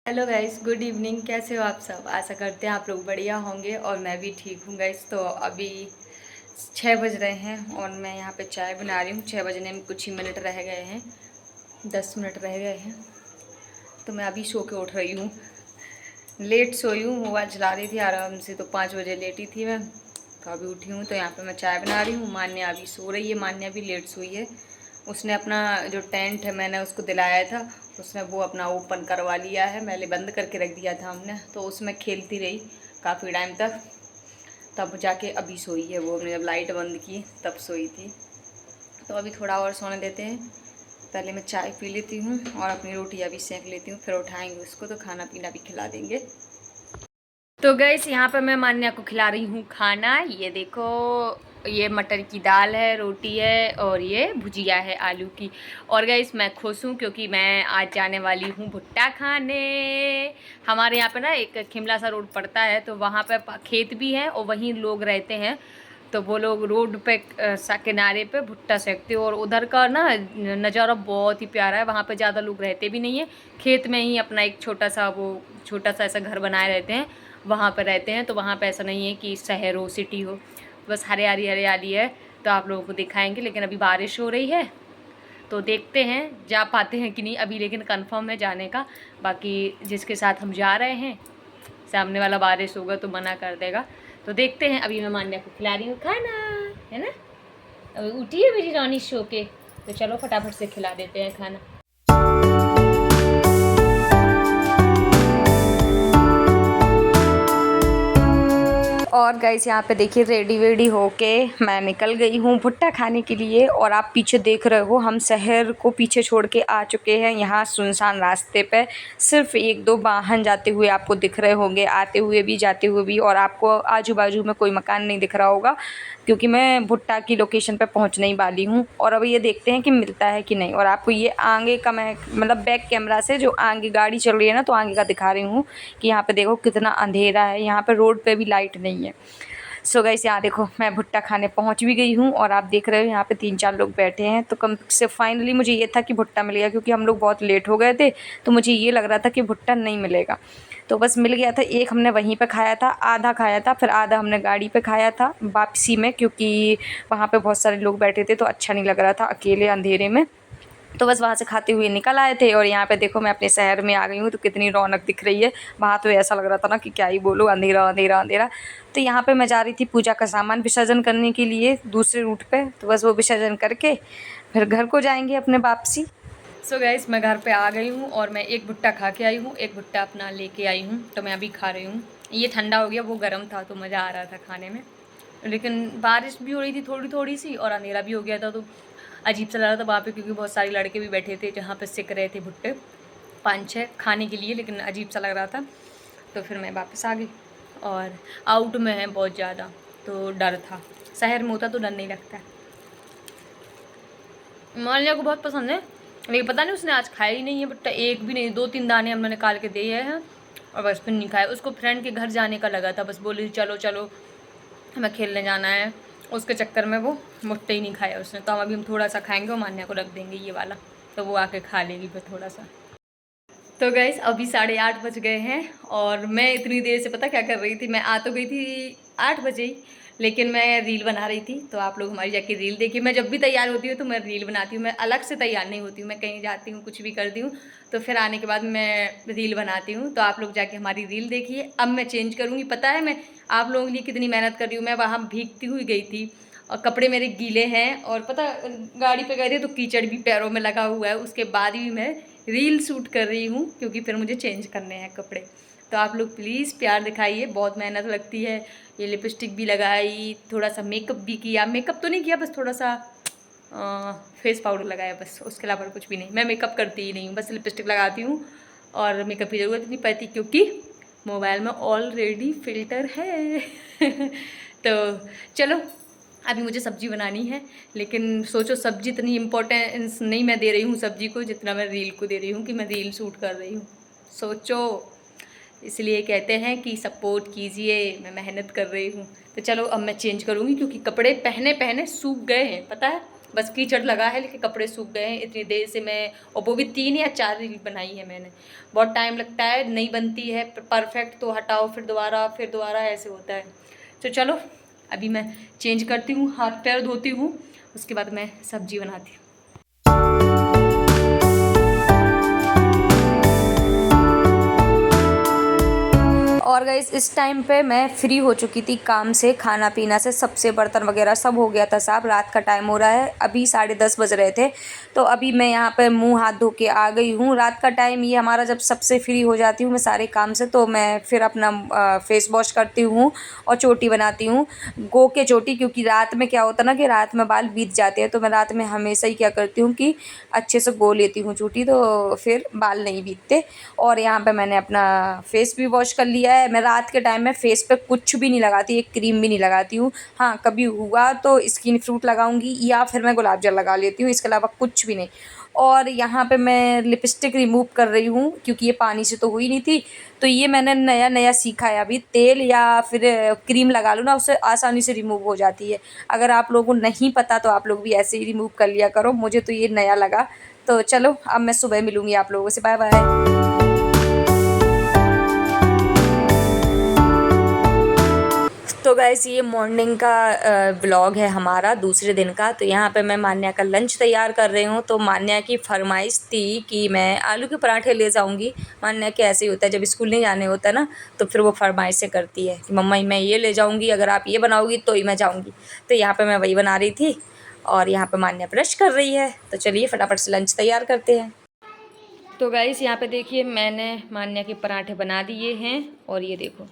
Hello guys, good evening. कैसे हो आप सब? आशा करते हैं आप लोग बढ़िया होंगे और मैं भी ठीक हूँ गाइस। तो अभी 6 बज रहे हैं और मैं यहाँ पे चाय बना रही हूँ। 6 बजने में कुछ ही मिनट रह गए हैं, 10 मिनट रह गए हैं। तो मैं अभी सो के उठ रही हूँ। लेट सोई हूँ, मोबाइल चला रही थी आराम से, तो 5 बजे लेटी थी मैं। तो अभी उठी हूँ तो यहाँ पे मैं चाय बना रही हूँ। मान्या अभी सो रही है, मान्या भी लेट सोई है। उसने अपना जो टेंट है मैंने उसको दिलाया था, उसने वो अपना ओपन करवा लिया है। पहले बंद करके रख दिया था हमने, तो उसमें खेलती रही काफ़ी टाइम तक, तब जाके अभी सोई है वो। हमने जब लाइट बंद की तब सोई थी। तो अभी थोड़ा और सोने देते हैं। पहले मैं चाय पी लेती हूँ और अपनी रोटियाँ भी सेंक लेती हूँ, फिर उठाएंगे उसको तो खाना पीना भी खिला देंगे। तो गैस यहाँ पे मैं मान्या को खिला रही हूँ खाना। ये देखो, ये मटर की दाल है, रोटी है और ये भुजिया है आलू की। और गैस मैं खुश हूँ क्योंकि मैं आज जाने वाली हूँ भुट्टा खाने। हमारे यहाँ पे ना एक खिमला सा रोड पड़ता है, तो वहाँ पे खेत भी है और वहीं लोग रहते हैं। तो वो लोग रोड पे किनारे पे भुट्टा सेकते हो और उधर का ना नज़ारा बहुत ही प्यारा है। वहाँ पे ज़्यादा लोग रहते भी नहीं है, खेत में ही अपना एक छोटा सा ऐसा घर बनाए रहते हैं, वहाँ पर रहते हैं। तो वहाँ पे ऐसा नहीं है कि शहर हो, सिटी हो, बस हरियाली हरियाली है। तो आप लोगों को दिखाएंगे, लेकिन अभी बारिश हो रही है तो देखते हैं जा पाते हैं कि नहीं अभी, लेकिन कंफर्म है जाने का। बाकी जिसके साथ हम जा रहे हैं, सामने वाला बारिश होगा तो मना कर देगा। तो देखते हैं। अभी मैं मान्या को खिला रही हूँ खाना, है ना। अभी उठी है मेरी रानी सो के, तो चलो फटाफट से खिला देते हैं खाना। और गाइस यहाँ पे देखिए, रेडी वेडी होके मैं निकल गई हूँ भुट्टा खाने के लिए। और आप पीछे देख रहे हो, हम शहर को पीछे छोड़ के आ चुके हैं। यहाँ सुनसान रास्ते पे सिर्फ एक दो वाहन जाते हुए आपको दिख रहे होंगे, आते हुए भी जाते हुए भी। और आपको आजू बाजू में कोई मकान नहीं दिख रहा होगा, क्योंकि मैं भुट्टा की लोकेशन पे पहुंचने ही वाली हूँ। और अभी ये देखते हैं कि मिलता है कि नहीं। और आपको ये आगे का मैं मतलब बैक कैमरा से जो आगे गाड़ी चल रही है ना, तो आगे का दिखा रही हूँ कि यहाँ पे देखो कितना अंधेरा है। यहाँ पे रोड पे भी लाइट नहीं है। सो गाइस यहाँ देखो, मैं भुट्टा खाने पहुँच भी गई हूँ और आप देख रहे हो यहाँ पे 3-4 लोग बैठे हैं। तो कम से फाइनली मुझे ये था कि भुट्टा मिल गया, क्योंकि हम लोग बहुत लेट हो गए थे। तो मुझे ये लग रहा था कि भुट्टा नहीं मिलेगा, तो बस मिल गया था। एक हमने वहीं पे खाया था, आधा खाया था, फिर आधा हमने गाड़ी पे खाया था वापसी में, क्योंकि वहाँ पे बहुत सारे लोग बैठे थे तो अच्छा नहीं लग रहा था अकेले अंधेरे में। तो बस वहाँ से खाते हुए निकल आए थे। और यहाँ पे देखो, मैं अपने शहर में आ गई हूँ तो कितनी रौनक दिख रही है। वहाँ तो ऐसा लग रहा था ना कि क्या ही बोलूँ, अंधेरा अंधेरा अंधेरा। तो यहाँ पे मैं जा रही थी पूजा का सामान विसर्जन करने के लिए दूसरे रूट पे। तो बस वो विसर्जन करके फिर घर को जाएंगे अपने वापसी। सो गाइस मैं घर पे आ गई हूँ और मैं एक भुट्टा खा के आई हूँ, एक भुट्टा अपना लेके आई हूँ। तो मैं अभी खा रही हूँ। ये ठंडा हो गया, वो गर्म था तो मज़ा आ रहा था खाने में। लेकिन बारिश भी हो रही थी थोड़ी थोड़ी सी और अंधेरा भी हो गया था, तो अजीब सा लग रहा था वहाँ पे, क्योंकि बहुत सारे लड़के भी बैठे थे जहाँ पे सिक रहे थे भुट्टे 5-6 खाने के लिए, लेकिन अजीब सा लग रहा था। तो फिर मैं वापस आ गई। और आउट में है बहुत ज़्यादा, तो डर था। शहर में होता तो डर नहीं लगता। मान्या को बहुत पसंद है, लेकिन पता नहीं उसने आज खाया ही नहीं है भुट्टा, एक भी नहीं। 2-3 दाने हमने निकाल के दिए हैं और बस फिर नहीं खाया। उसको फ्रेंड के घर जाने का लगा था, बस बोली चलो चलो हमें खेलने जाना है, उसके चक्कर में वो भुट्टे ही नहीं खाया उसने। तो अभी हम थोड़ा सा खाएंगे और मान्या को रख देंगे ये वाला, तो वो आके खा लेगी फिर थोड़ा सा। तो गाइस अभी 8:30 बज गए हैं और मैं इतनी देर से पता क्या कर रही थी। मैं आ तो गई थी 8 बजे ही, लेकिन मैं रील बना रही थी। तो आप लोग हमारी जाके रील देखिए। मैं जब भी तैयार होती हूँ तो मैं रील बनाती हूँ, मैं अलग से तैयार नहीं होती हूँ। मैं कहीं जाती हूँ, कुछ भी करती हूँ, तो फिर आने के बाद मैं रील बनाती हूँ। तो आप लोग जाके हमारी रील देखिए। अब मैं चेंज करूँगी, पता है मैं आप लोगों के लिए कितनी मेहनत कर रही हूँ। मैं वहाँ भीगती हुई गई थी और कपड़े मेरे गीले हैं, और पता गाड़ी पे गए थे तो कीचड़ भी पैरों में लगा हुआ है। उसके बाद भी मैं रील शूट कर रही हूँ, क्योंकि फिर मुझे चेंज करने हैं कपड़े। तो आप लोग प्लीज़ प्यार दिखाइए, बहुत मेहनत लगती है। ये लिपस्टिक भी लगाई, थोड़ा सा मेकअप भी किया। मेकअप तो नहीं किया, बस थोड़ा सा फेस पाउडर लगाया बस, उसके अलावा कुछ भी नहीं। मैं मेकअप करती ही नहीं हूँ, बस लिपस्टिक लगाती हूँ और मेकअप की ज़रूरत नहीं पड़ती, क्योंकि मोबाइल में ऑलरेडी फ़िल्टर है। तो चलो, अभी मुझे सब्ज़ी बनानी है, लेकिन सोचो सब्ज़ी इतनी इम्पोर्टेंस नहीं मैं दे रही हूँ सब्ज़ी को, जितना मैं रील को दे रही हूँ कि मैं रील शूट कर रही हूँ। सोचो, इसलिए कहते हैं कि सपोर्ट कीजिए, मैं मेहनत कर रही हूँ। तो चलो अब मैं चेंज करूँगी, क्योंकि कपड़े पहने पहने सूख गए हैं, पता है। बस कीचड़ लगा है, लेकिन कपड़े सूख गए हैं। इतनी देर से मैं, और वो भी 3 या 4 रील बनाई है मैंने। बहुत टाइम लगता है, नहीं बनती है परफेक्ट, तो हटाओ फिर दोबारा ऐसे होता है। तो चलो अभी मैं चेंज करती हूँ, हाथ पैर धोती हूँ, उसके बाद मैं सब्जी बनाती हूँ। और गाइस इस टाइम पे मैं फ्री हो चुकी थी काम से, खाना पीना से, सबसे बर्तन वगैरह सब हो गया था साहब। रात का टाइम हो रहा है, अभी 10:30 बज रहे थे। तो अभी मैं यहाँ पे मुंह हाथ धो के आ गई हूँ। रात का टाइम ये हमारा जब सबसे फ्री हो जाती हूँ मैं सारे काम से, तो मैं फिर अपना फेस वॉश करती हूँ और चोटी बनाती हूँ, गो के चोटी। क्योंकि रात में क्या होता है ना कि रात में बाल बीत जाते हैं, तो मैं रात में हमेशा ही क्या करती हूँ कि अच्छे से गो लेती हूँ चोटी, तो फिर बाल नहीं बीतते। और यहाँ पे मैंने अपना फेस भी वॉश कर लिया है। मैं रात के टाइम में फेस पे कुछ भी नहीं लगाती, एक क्रीम भी नहीं लगाती हूँ। हाँ, कभी हुआ तो स्किन फ्रूट लगाऊंगी या फिर मैं गुलाब जल लगा लेती हूँ, इसके अलावा कुछ भी नहीं। और यहाँ पे मैं लिपस्टिक रिमूव कर रही हूँ, क्योंकि ये पानी से तो हुई नहीं थी। तो ये मैंने नया नया सीखा है अभी, तेल या फिर क्रीम लगा लो ना, उससे आसानी से रिमूव हो जाती है। अगर आप लोगों को नहीं पता तो आप लोग भी ऐसे ही रिमूव कर लिया करो, मुझे तो ये नया लगा। तो चलो अब मैं सुबह मिलूँगी आप लोगों से, बाय बाय। तो गाइस ये मॉर्निंग का व्लॉग है हमारा दूसरे दिन का। तो यहाँ पे मैं मान्या का लंच तैयार कर रही हूँ। तो मान्या की फरमाइश थी कि मैं आलू के पराठे ले जाऊँगी। मान्या के ऐसे ही होता है, जब स्कूल नहीं जाने होता ना तो फिर वो फरमाइश से करती है कि मम्मा मैं ये ले जाऊँगी, अगर आप ये बनाओगी तो ही मैं जाऊँगी। तो यहाँ पर मैं वही बना रही थी और यहाँ पर मान्या ब्रश कर रही है। तो चलिए फटाफट से लंच तैयार करते हैं। तो गाइस यहाँ पे देखिए मैंने मान्या के पराठे बना दिए हैं, और ये देखो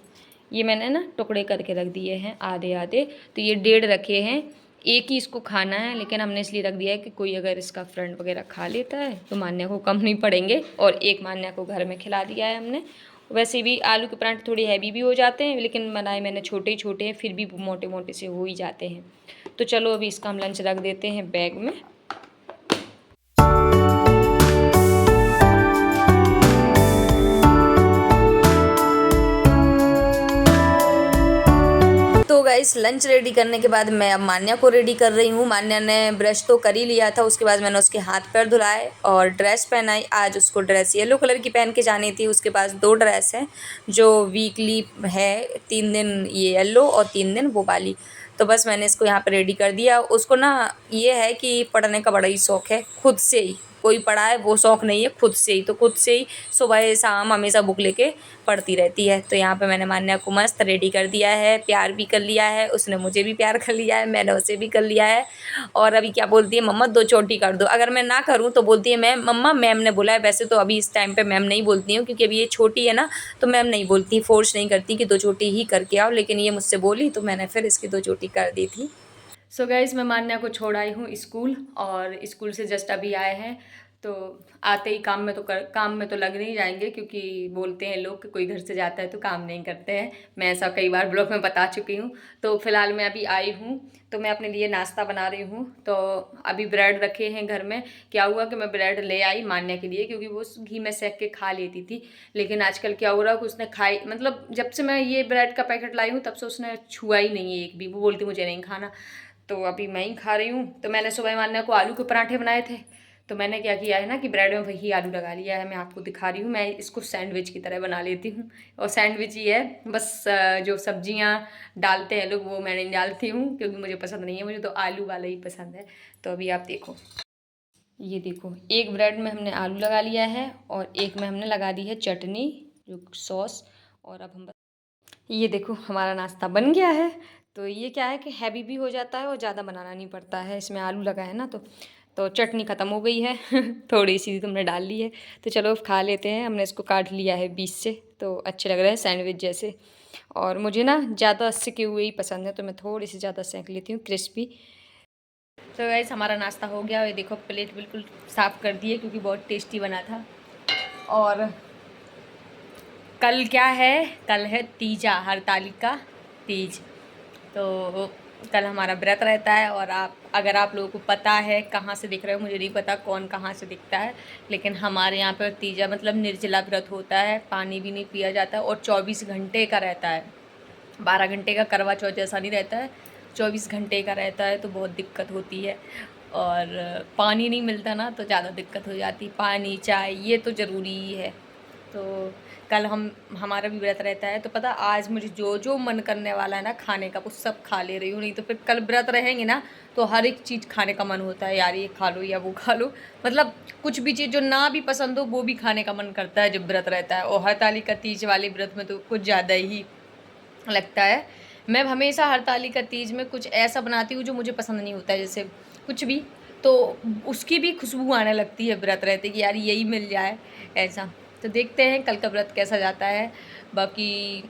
ये मैंने ना टुकड़े करके रख दिए हैं आधे आधे। तो ये 1.5 रखे हैं, एक ही इसको खाना है, लेकिन हमने इसलिए रख दिया है कि कोई अगर इसका फ्रेंड वगैरह खा लेता है तो मान्या को कम नहीं पड़ेंगे। और एक मान्या को घर में खिला दिया है हमने। वैसे भी आलू के पराठे थोड़ी हैवी भी हो जाते हैं, लेकिन बनाए मैंने छोटे ही छोटे हैं, फिर भी मोटे मोटे से हो ही जाते हैं। तो चलो अभी इसका हम लंच रख देते हैं बैग में। तो गाइस लंच रेडी करने के बाद मैं अब मान्या को रेडी कर रही हूँ। मान्या ने ब्रश तो कर ही लिया था, उसके बाद मैंने उसके हाथ पैर धुलाए और ड्रेस पहनाई। आज उसको ड्रेस येलो कलर की पहन के जानी थी। उसके पास 2 ड्रेस हैं जो वीकली है, 3 दिन ये येलो और 3 दिन वो वाली। तो बस मैंने इसको यहाँ पे रेडी कर दिया। उसको ना ये है कि पढ़ने का बड़ा ही शौक़ है, खुद से ही कोई पढ़ाए वो शौक़ नहीं है, खुद से ही। तो खुद से ही सुबह शाम हमेशा बुक लेके पढ़ती रहती है। तो यहाँ पे मैंने मान्या को मस्त रेडी कर दिया है, प्यार भी कर लिया है, उसने मुझे भी प्यार कर लिया है, मैंने उसे भी कर लिया है। और अभी क्या बोलती है, मम्मा 2 चोटी कर दो। अगर मैं ना करूँ तो बोलती है मैम, मम्मा मैम ने बोला है। वैसे तो अभी इस टाइम पे मैम नहीं बोलती हूँ, क्योंकि अभी ये छोटी है ना, तो मैम नहीं बोलती, फोर्स नहीं करती कि 2 चोटी ही करके आओ। लेकिन ये मुझसे बोली तो मैंने फिर इसकी 2 चोटी कर दी थी। सो गाइस मैं मान्या को छोड़ आई हूँ स्कूल, और स्कूल से जस्ट अभी आए हैं। तो आते ही काम में तो लग नहीं जाएंगे, क्योंकि बोलते हैं लोग कि कोई घर से जाता है तो काम नहीं करते हैं। मैं ऐसा कई बार ब्लॉग में बता चुकी हूँ। तो फिलहाल मैं अभी आई हूँ, तो मैं अपने लिए नाश्ता बना रही हूँ। तो अभी ब्रेड रखे हैं घर में। क्या हुआ कि मैं ब्रेड ले आई मान्या के लिए, क्योंकि वो घी में सेक के खा लेती थी। लेकिन आजकल क्या हो रहा है कि उसने खाई, मतलब जब से मैं ये ब्रेड का पैकेट लाई हूँ तब से उसने छुआ ही नहीं है एक भी। वो बोलती मुझे नहीं खाना। तो अभी मैं ही खा रही हूँ। तो मैंने सुबह मान्या को आलू के पराठे बनाए थे, तो मैंने क्या किया है ना कि ब्रेड में वही आलू लगा लिया है। मैं आपको दिखा रही हूँ, मैं इसको सैंडविच की तरह बना लेती हूँ। और सैंडविच ही है, बस जो सब्जियाँ डालते हैं लोग वो मैं नहीं डालती हूँ, क्योंकि मुझे पसंद नहीं है। मुझे तो आलू वाला ही पसंद है। तो अभी आप देखो, ये देखो एक ब्रेड में हमने आलू लगा लिया है और एक में हमने लगा दी है चटनी, जो सॉस। और अब हम ये देखो हमारा नाश्ता बन गया है। तो ये क्या है कि हैवी भी हो जाता है और ज़्यादा बनाना नहीं पड़ता है। इसमें आलू लगा है ना, तो चटनी ख़त्म हो गई है थोड़ी सी तुमने डाल ली है। तो चलो खा लेते हैं। हमने इसको काट लिया है बीच से, तो अच्छे लग रहे हैं सैंडविच जैसे। और मुझे ना ज़्यादा सिके हुए ही पसंद है, तो मैं थोड़ी सी ज़्यादा सेंक लेती हूँ क्रिस्पी। तो वैसे हमारा नाश्ता हो गया। ये देखो प्लेट बिल्कुल साफ़ कर दी है, क्योंकि बहुत टेस्टी बना था। और कल क्या है, कल है तीजा, हरतालिका तीज। तो कल हमारा व्रत रहता है। और अगर आप लोगों को पता है, कहाँ से दिख रहे हो मुझे नहीं पता, कौन कहाँ से दिखता है, लेकिन हमारे यहाँ पर तीजा मतलब निर्जला व्रत होता है। पानी भी नहीं पिया जाता और 24 घंटे का रहता है। 12 घंटे का करवा चौथ जैसा नहीं रहता है, 24 घंटे का रहता है। तो बहुत दिक्कत होती है। और पानी नहीं मिलता ना तो ज़्यादा दिक्कत हो जाती। पानी चाय ये तो ज़रूरी ही है। तो कल हमारा भी व्रत रहता है, तो पता आज मुझे जो जो मन करने वाला है ना खाने का वो सब खा ले रही हूँ। नहीं तो फिर कल व्रत रहेंगे ना तो हर एक चीज़ खाने का मन होता है, यार ये खा लो या वो खा लो। मतलब कुछ भी चीज़ जो ना भी पसंद हो वो भी खाने का मन करता है जब व्रत रहता है। और हरतालिका तीज वाले व्रत में तो कुछ ज़्यादा ही लगता है। मैं हमेशा हरतालिका तीज में कुछ ऐसा बनाती हूँ जो मुझे पसंद नहीं होता है, जैसे कुछ भी, तो उसकी भी खुशबू आने लगती है व्रत रहते कि यार यही मिल जाए ऐसा। तो देखते हैं कल का व्रत कैसा जाता है। बाकी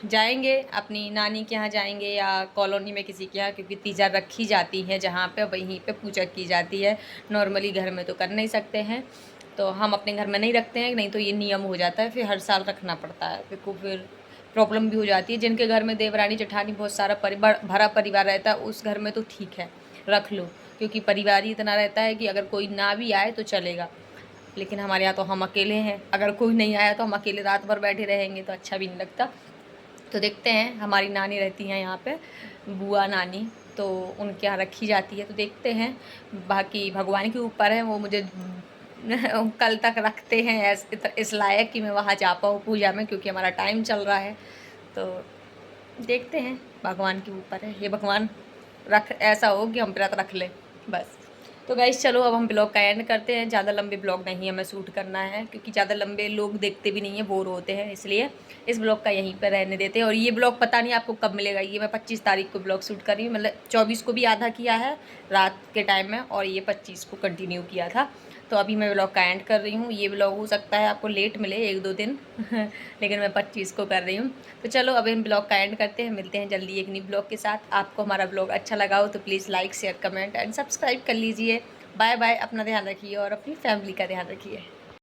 जाएंगे अपनी नानी के यहाँ जाएंगे या कॉलोनी में किसी के यहाँ, क्योंकि तीजा रखी जाती है जहाँ पे वहीं पे पूजा की जाती है। नॉर्मली घर में तो कर नहीं सकते हैं, तो हम अपने घर में नहीं रखते हैं, नहीं तो ये नियम हो जाता है, फिर हर साल रखना पड़ता है। फिर प्रॉब्लम भी हो जाती है। जिनके घर में देवरानी जेठानी बहुत सारा परिवार भरा परिवार रहता है उस घर में तो ठीक है रख लो, क्योंकि परिवार ही इतना रहता है कि अगर कोई ना भी आए तो चलेगा। लेकिन हमारे यहाँ तो हम अकेले हैं, अगर कोई नहीं आया तो हम अकेले रात भर बैठे रहेंगे तो अच्छा भी नहीं लगता। तो देखते हैं, हमारी नानी रहती हैं यहाँ पे, बुआ नानी, तो उनके यहाँ रखी जाती है, तो देखते हैं। बाकी भगवान के ऊपर है, वो मुझे कल तक रखते हैं इस लायक कि मैं वहाँ जा पाऊँ पूजा में, क्योंकि हमारा टाइम चल रहा है। तो देखते हैं, भगवान के ऊपर है, ये भगवान रख ऐसा हो कि हम व्रत रख लें बस। तो गाइस चलो अब हम ब्लॉग का एंड करते हैं। ज़्यादा लंबे ब्लॉग नहीं हमें शूट करना है, क्योंकि ज़्यादा लंबे लोग देखते भी नहीं है, बोर होते हैं, इसलिए इस ब्लॉग का यहीं पर रहने देते हैं। और ये ब्लॉग पता नहीं आपको कब मिलेगा, ये मैं 25 तारीख को ब्लॉग शूट कर रही हूँ, मतलब 24 को भी आधा किया है रात के टाइम में, और ये 25 को कंटिन्यू किया था। तो अभी मैं ब्लॉग का एंड कर रही हूँ। ये ब्लॉग हो सकता है आपको लेट मिले 1-2 दिन लेकिन मैं 25 को कर रही हूँ। तो चलो अभी हम ब्लॉग का एंड करते हैं, मिलते हैं जल्दी एक नई ब्लॉग के साथ। आपको हमारा ब्लॉग अच्छा लगा हो तो please like share comment and subscribe कर लीजिए। बाय बाय, अपना ध्यान रखिए और अपनी फैमिली का ध्यान रखिए।